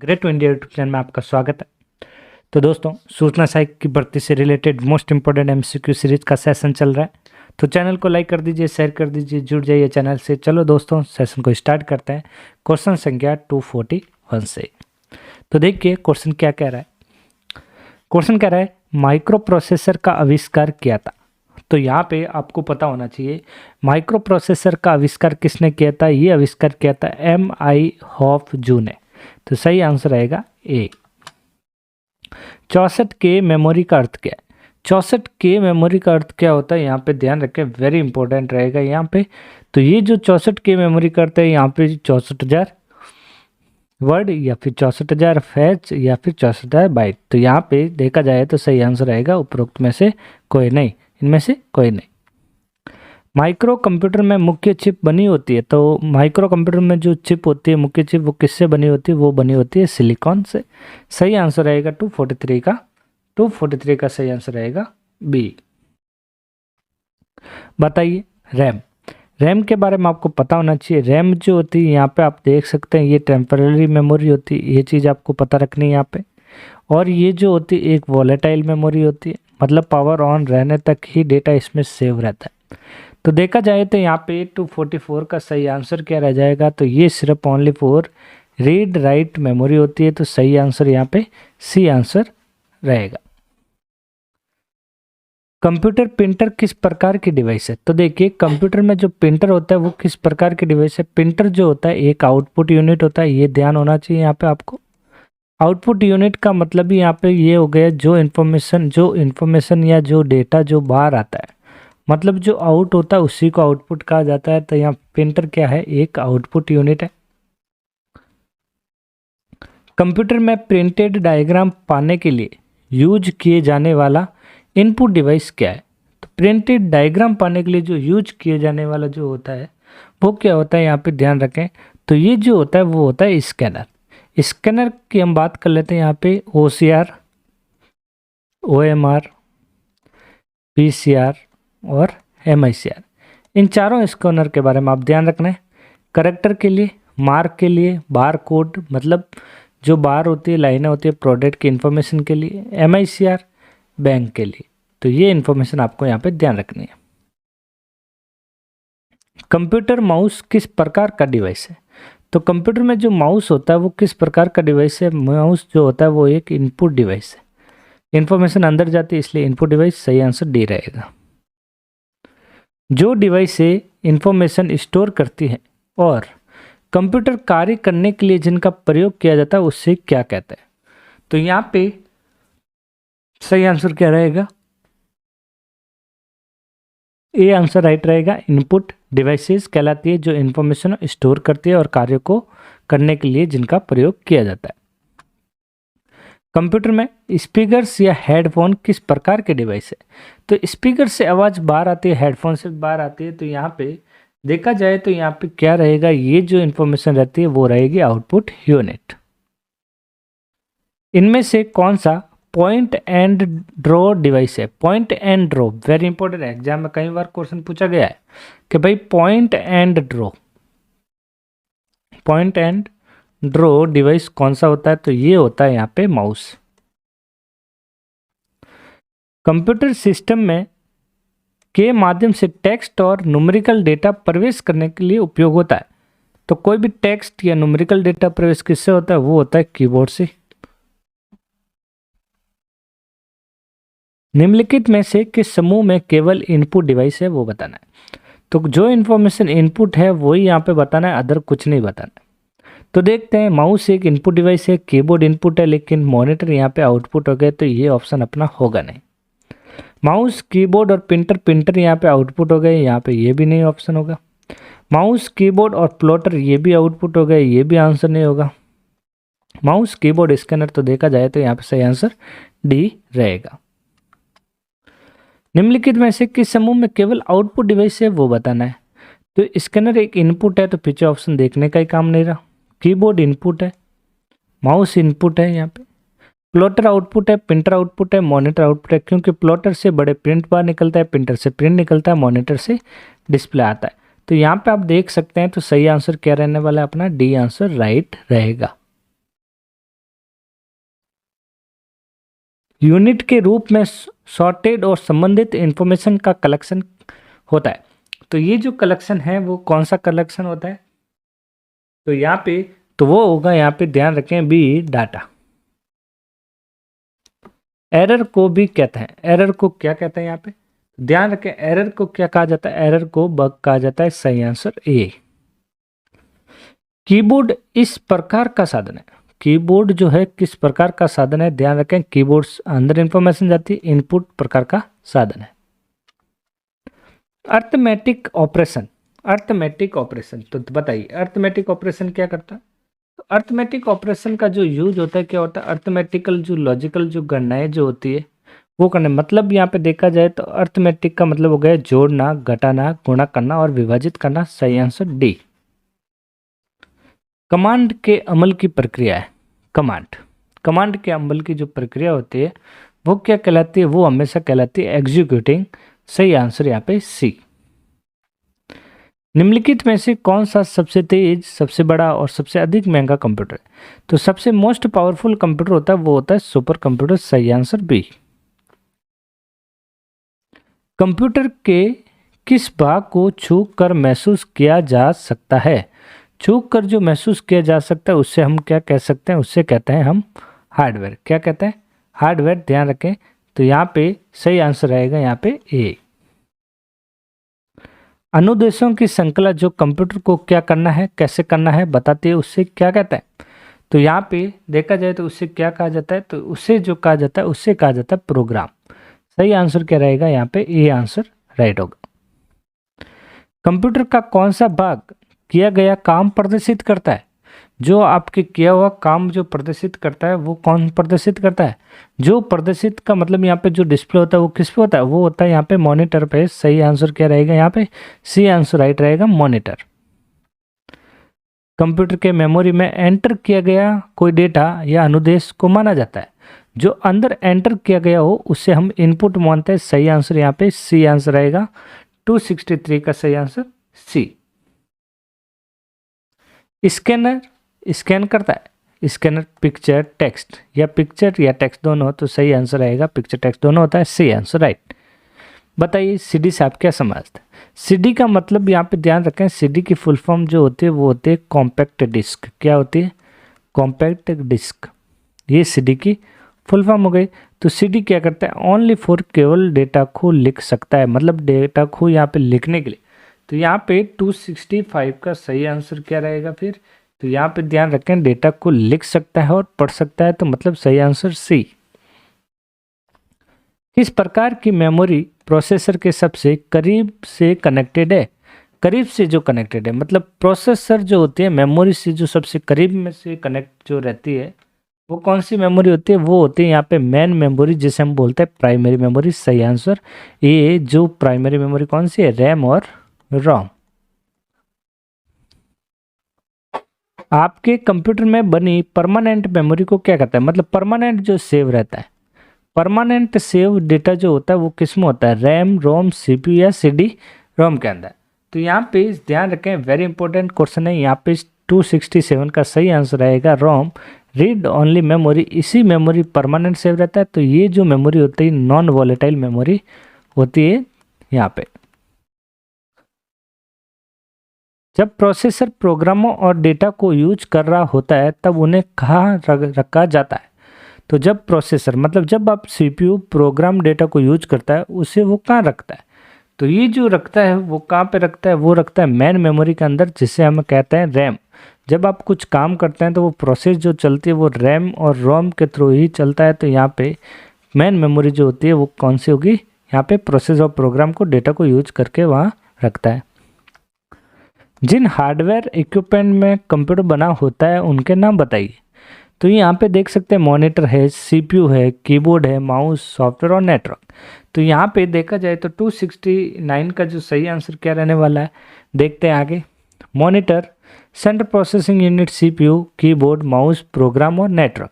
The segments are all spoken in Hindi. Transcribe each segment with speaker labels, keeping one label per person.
Speaker 1: ग्रेट इंडिया यूट्यूब चैनल में आपका स्वागत है। तो दोस्तों, सूचना सहायक की भर्ती से related most important MCQ series का सेशन चल रहा है। तो चैनल को लाइक कर दीजिए, शेयर कर दीजिए, जुड़ जाइए चैनल से। चलो दोस्तों, सेशन को स्टार्ट करते हैं क्वेश्चन संख्या 241 से। तो देखिए क्वेश्चन क्या कह रहा है। क्वेश्चन कह रहा है माइक्रो प्रोसेसर का आविष्कार किया था। तो यहाँ पे आपको पता होना चाहिए माइक्रो प्रोसेसर का आविष्कार किसने किया था। ये आविष्कार किया था M.I. हॉफ-जू ने। तो सही आंसर रहेगा ए। 64K मेमोरी का अर्थ क्या है। 64K मेमोरी का अर्थ क्या होता है, यहाँ पे ध्यान रखें, वेरी इंपॉर्टेंट रहेगा यहाँ पे। तो ये जो 64K मेमोरी का अर्थ है, यहाँ पे 64,000 वर्ड या फिर 64,000 फैच या फिर 64,000 बाइट। तो यहाँ पे देखा जाए तो सही आंसर रहेगा उपरोक्त में से कोई नहीं, इनमें से कोई नहीं। माइक्रो कंप्यूटर में मुख्य चिप बनी होती है। तो माइक्रो कंप्यूटर में जो चिप होती है, मुख्य चिप, वो किससे बनी होती है? वो बनी होती है सिलिकॉन से। सही आंसर रहेगा 243 का सही आंसर रहेगा बी। बताइए रैम के बारे में आपको पता होना चाहिए। रैम जो होती है, यहाँ पे आप देख सकते हैं, ये टेम्पररी मेमोरी होती है। ये चीज़ आपको पता रखनी है यहाँ पे। और ये जो होती है एक वॉलेटाइल मेमोरी होती है, मतलब पावर ऑन रहने तक ही डेटा इसमें सेव रहता है। तो देखा जाए तो यहाँ पे 244 का सही आंसर क्या रह जाएगा? तो ये सिर्फ only for read write memory होती है। तो सही आंसर यहाँ पे सी आंसर रहेगा। कंप्यूटर प्रिंटर किस प्रकार की डिवाइस है? तो देखिए कंप्यूटर में जो प्रिंटर होता है वो किस प्रकार की डिवाइस है। प्रिंटर जो होता है एक आउटपुट यूनिट होता है, ये ध्यान होना चाहिए यहाँ पे आपको। आउटपुट यूनिट का मतलब ही यहाँ पे ये हो गया जो इन्फॉर्मेशन या जो डेटा जो बाहर आता है, मतलब जो आउट होता है उसी को आउटपुट कहा जाता है। तो यहाँ प्रिंटर क्या है? एक आउटपुट यूनिट है। कंप्यूटर में प्रिंटेड डायग्राम पाने के लिए यूज किए जाने वाला इनपुट डिवाइस क्या है? तो प्रिंटेड डायग्राम पाने के लिए जो यूज किए जाने वाला जो होता है वो क्या होता है, यहाँ पे ध्यान रखें। तो ये जो होता है वो होता है स्कैनर। स्कैनर की हम बात कर लेते हैं यहाँ पे OCR, OMR, PCR और MICR। इन चारों स्कैनर के बारे में आप ध्यान रखना है। करेक्टर के लिए, मार्क के लिए, बार कोड मतलब जो बार होती है, लाइनें होती है प्रोडक्ट की इन्फॉर्मेशन के लिए, MICR बैंक के लिए। तो ये इन्फॉर्मेशन आपको यहाँ पे ध्यान रखनी है। कंप्यूटर माउस किस प्रकार का डिवाइस है? तो कंप्यूटर में जो माउस होता है वो किस प्रकार का डिवाइस है? माउस जो होता है वो एक इनपुट डिवाइस है। इन्फॉर्मेशन अंदर जाती है, इसलिए इनपुट डिवाइस। सही आंसर डी रहेगा। जो डिवाइस से इंफॉर्मेशन स्टोर करती है और कंप्यूटर कार्य करने के लिए जिनका प्रयोग किया जाता है उससे क्या कहते हैं? तो यहाँ पे सही आंसर क्या रहेगा? ए आंसर राइट रहेगा। इनपुट डिवाइसेस कहलाती है जो इंफॉर्मेशन स्टोर करती है और कार्य को करने के लिए जिनका प्रयोग किया जाता है। कंप्यूटर में स्पीकर्स या हेडफोन किस प्रकार के डिवाइस है? तो स्पीकर से आवाज़ बाहर आती है, हेडफोन से बाहर आती है। तो यहाँ पे देखा जाए तो यहाँ पे क्या रहेगा? ये जो इन्फॉर्मेशन रहती है वो रहेगी आउटपुट यूनिट। इनमें से कौन सा पॉइंट एंड ड्रॉ डिवाइस है? Point and draw very important है, एग्जाम में कई बार क्वेश्चन पूछा गया है कि भाई पॉइंट एंड ड्रॉ डिवाइस कौन सा होता है? तो ये होता है यहाँ पे माउस। कंप्यूटर सिस्टम में के माध्यम से टेक्स्ट और न्यूमेरिकल डेटा प्रवेश करने के लिए उपयोग होता है। तो कोई भी टेक्स्ट या न्यूमेरिकल डेटा प्रवेश किससे होता है? वो होता है कीबोर्ड से। निम्नलिखित में से किस समूह में केवल इनपुट डिवाइस है वो बताना है। तो जो इन्फॉर्मेशन इनपुट है वही यहाँ पे बताना है, अदर कुछ नहीं बताना है। तो देखते हैं, माउस एक इनपुट डिवाइस है, कीबोर्ड इनपुट है, लेकिन मॉनिटर यहाँ पे आउटपुट हो गए। तो ये ऑप्शन अपना होगा नहीं। माउस, कीबोर्ड और प्रिंटर यहाँ पे आउटपुट हो गए, यहाँ पे ये भी नहीं ऑप्शन होगा। माउस, कीबोर्ड और प्लॉटर ये भी आउटपुट हो गए, ये भी आंसर नहीं होगा। माउस, कीबोर्ड, स्कैनर, तो देखा जाए तो यहाँ पे सही आंसर डी रहेगा। निम्नलिखित में से किस समूह में केवल आउटपुट डिवाइस है वो बताना है। तो स्कैनर एक इनपुट है, तो पीछे ऑप्शन देखने का ही काम नहीं रहा। कीबोर्ड इनपुट है, माउस इनपुट है, यहाँ पे प्लॉटर आउटपुट है, प्रिंटर आउटपुट है, मॉनिटर आउटपुट है, क्योंकि प्लॉटर से बड़े प्रिंट बाहर निकलता है, प्रिंटर से प्रिंट निकलता है, मॉनिटर से डिस्प्ले आता है। तो यहाँ पे आप देख सकते हैं, तो सही आंसर क्या रहने वाला है अपना? डी आंसर राइट रहेगा। यूनिट के रूप में सॉर्टेड और संबंधित इंफॉर्मेशन का कलेक्शन होता है। तो ये जो कलेक्शन है वो कौन सा कलेक्शन होता है, तो यहाँ पे तो वो होगा, यहाँ पे ध्यान रखें, बी डाटा। एरर को भी कहते हैं, एरर को क्या कहते हैं यहाँ पे ध्यान रखें, एरर को क्या कहा जाता है, एरर को बग कहा जाता है। सही आंसर ए। कीबोर्ड इस प्रकार का साधन है, कीबोर्ड जो है किस प्रकार का साधन है, ध्यान रखें, कीबोर्ड अंदर इंफॉर्मेशन जाती है, इनपुट प्रकार का साधन है। अर्थमेटिक ऑपरेशन, अर्थमेटिक ऑपरेशन तो बताइए अर्थमेटिक ऑपरेशन क्या करता है। तो अर्थमेटिक ऑपरेशन का जो यूज होता है क्या होता है, अर्थमेटिकल जो लॉजिकल जो गणनाएं जो होती है वो करने, मतलब यहाँ पे देखा जाए तो अर्थमेटिक का मतलब हो गया जोड़ना, घटाना, गुणा करना और विभाजित करना। सही आंसर डी। कमांड के अमल की प्रक्रिया है, कमांड, कमांड के अमल की जो प्रक्रिया होती है वो क्या कहलाती है, वो हमेशा कहलाती है एग्जीक्यूटिंग। सही आंसर यहाँ पे सी। निम्नलिखित में से कौन सा सबसे तेज, सबसे बड़ा और सबसे अधिक महंगा कंप्यूटर है, तो सबसे मोस्ट पावरफुल कंप्यूटर होता है वो होता है सुपर कंप्यूटर। सही आंसर बी। कंप्यूटर के किस भाग को छू कर महसूस किया जा सकता है, छू कर जो महसूस किया जा सकता है उससे हम क्या कह सकते हैं, उससे कहते हैं हम हार्डवेयर। क्या कहते हैं, हार्डवेयर। ध्यान रखें, तो यहाँ पे सही आंसर रहेगा यहाँ पे ए। अनुदेशों की श्रृंखला जो कंप्यूटर को क्या करना है, कैसे करना है बताती है, उससे क्या कहता है, तो यहाँ पे देखा जाए तो उससे क्या कहा जाता है, तो उससे जो कहा जाता है उससे कहा जाता है प्रोग्राम। सही आंसर क्या रहेगा यहाँ पे ए आंसर राइट होगा। कंप्यूटर का कौन सा भाग किया गया काम प्रदर्शित करता है, जो आपके किया हुआ काम जो प्रदर्शित करता है वो कौन प्रदर्शित करता है, जो प्रदर्शित का मतलब यहाँ पे जो डिस्प्ले होता है वो किस पे होता है, वो होता है यहाँ पे मॉनिटर पे। सही आंसर क्या रहेगा यहाँ पे सी आंसर राइट रहेगा मॉनिटर। कंप्यूटर के मेमोरी में एंटर किया गया कोई डेटा या अनुदेश को माना जाता है, जो अंदर एंटर किया गया हो उससे हम इनपुट मानते हैं। सही आंसर यहाँ पे सी आंसर रहेगा 263 का सही आंसर सी। स्कैनर स्कैन करता है, स्कैनर पिक्चर टेक्स्ट या पिक्चर या टेक्स्ट दोनों हो, तो सही आंसर आएगा पिक्चर टेक्स्ट दोनों होता है। C answer right. बताइए सीडी से आप क्या समझते हैं। सीडी का मतलब यहाँ पे ध्यान रखें, सीडी की फुल फॉर्म जो होती है वो होती है कॉम्पैक्ट डिस्क। क्या होती है, कॉम्पैक्ट डिस्क, ये सीडी की फुल फॉर्म हो गई। तो सीडी क्या करता है, ओनली फॉर केवल डेटा को लिख सकता है, मतलब डेटा को यहाँ पे लिखने के लिए। तो यहाँ पे 265 का सही आंसर क्या रहेगा फिर, तो यहाँ पे ध्यान रखें डेटा को लिख सकता है और पढ़ सकता है, तो मतलब सही आंसर सी। किस प्रकार की मेमोरी प्रोसेसर के सबसे करीब से कनेक्टेड है, करीब से जो कनेक्टेड है, मतलब प्रोसेसर जो होती है मेमोरी से जो सबसे करीब में से कनेक्ट जो रहती है वो कौन सी मेमोरी होती है, वो होती है यहाँ पे मेन मेमोरी, जिसे हम बोलते हैं प्राइमरी मेमोरी। सही आंसर ये, जो प्राइमरी मेमोरी कौन सी है, रैम और रोम। आपके कंप्यूटर में बनी परमानेंट मेमोरी को क्या कहता है, मतलब परमानेंट जो सेव रहता है, परमानेंट सेव डेटा जो होता है वो किस में होता है, रैम, रोम, सीपीयू या सीडी रोम के अंदर। तो यहाँ पे ध्यान रखें, वेरी इंपॉर्टेंट क्वेश्चन है यहाँ पे, 267 का सही आंसर आएगा रोम, रीड ओनली मेमोरी। इसी मेमोरी परमानेंट सेव रहता है, तो ये जो मेमोरी होती है नॉन वॉलेटाइल मेमोरी होती है यहाँ पे। जब प्रोसेसर प्रोग्रामों और डेटा को यूज कर रहा होता है तब उन्हें कहाँ रखा जाता है, तो जब प्रोसेसर मतलब जब आप सीपीयू प्रोग्राम डेटा को यूज करता है उसे वो कहाँ रखता है, तो ये जो रखता है वो कहाँ पे रखता है, वो रखता है मेन मेमोरी के अंदर, जिसे हम कहते हैं रैम। जब आप कुछ काम करते हैं तो वो प्रोसेस जो चलती है वो रैम और रोम के थ्रू ही चलता है, तो यहाँ पे मेन मेमोरी जो होती है वो कौन सी होगी, यहाँ पे प्रोसेस और प्रोग्राम को डेटा को यूज करके वहाँ रखता है। जिन हार्डवेयर इक्विपमेंट में कंप्यूटर बना होता है उनके नाम बताइए। तो यहाँ पे देख सकते हैं मॉनिटर है, सीपीयू है, कीबोर्ड है, माउस, सॉफ्टवेयर और नेटवर्क। तो यहाँ पे देखा जाए तो 269 का जो सही आंसर क्या रहने वाला है, देखते हैं आगे। Monitor, central processing unit, CPU, keyboard, mouse, program और नेटवर्क।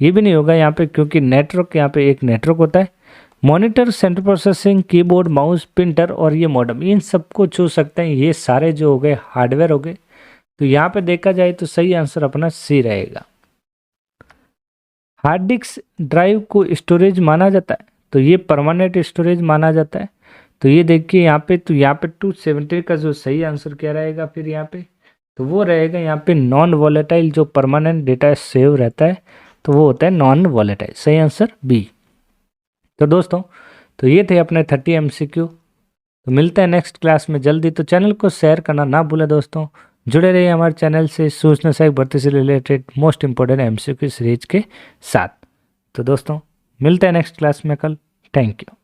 Speaker 1: ये भी नहीं होगा यहाँ पे, क्योंकि नेटवर्क यहाँ पे एक नेटवर्क होता है। Monitor, central processing, keyboard, mouse, printer और ये मॉडेम, इन सबको छू सकते हैं, ये सारे जो हो गए हार्डवेयर हो गए। तो यहाँ पे देखा जाए तो सही आंसर अपना सी रहेगा। हार्ड डिस्क ड्राइव को स्टोरेज माना जाता है, तो ये परमानेंट स्टोरेज माना जाता है। तो ये देखिए यहाँ पे, तो यहाँ पे 270 का जो सही आंसर क्या रहेगा फिर यहाँ पे, तो वो रहेगा यहाँ पे नॉन वॉलेटाइल, जो परमानेंट डेटा सेव रहता है तो वो होता है नॉन वॉलेटाइल। सही आंसर बी। तो दोस्तों, तो ये थे अपने 30 MCQ। तो मिलते हैं नेक्स्ट क्लास में जल्दी। तो चैनल को शेयर करना ना भूलें दोस्तों, जुड़े रहिए हमारे चैनल से सूचना सहायक भर्ती से related most important MCQ series के साथ। तो दोस्तों, मिलते हैं नेक्स्ट क्लास में कल। Thank you.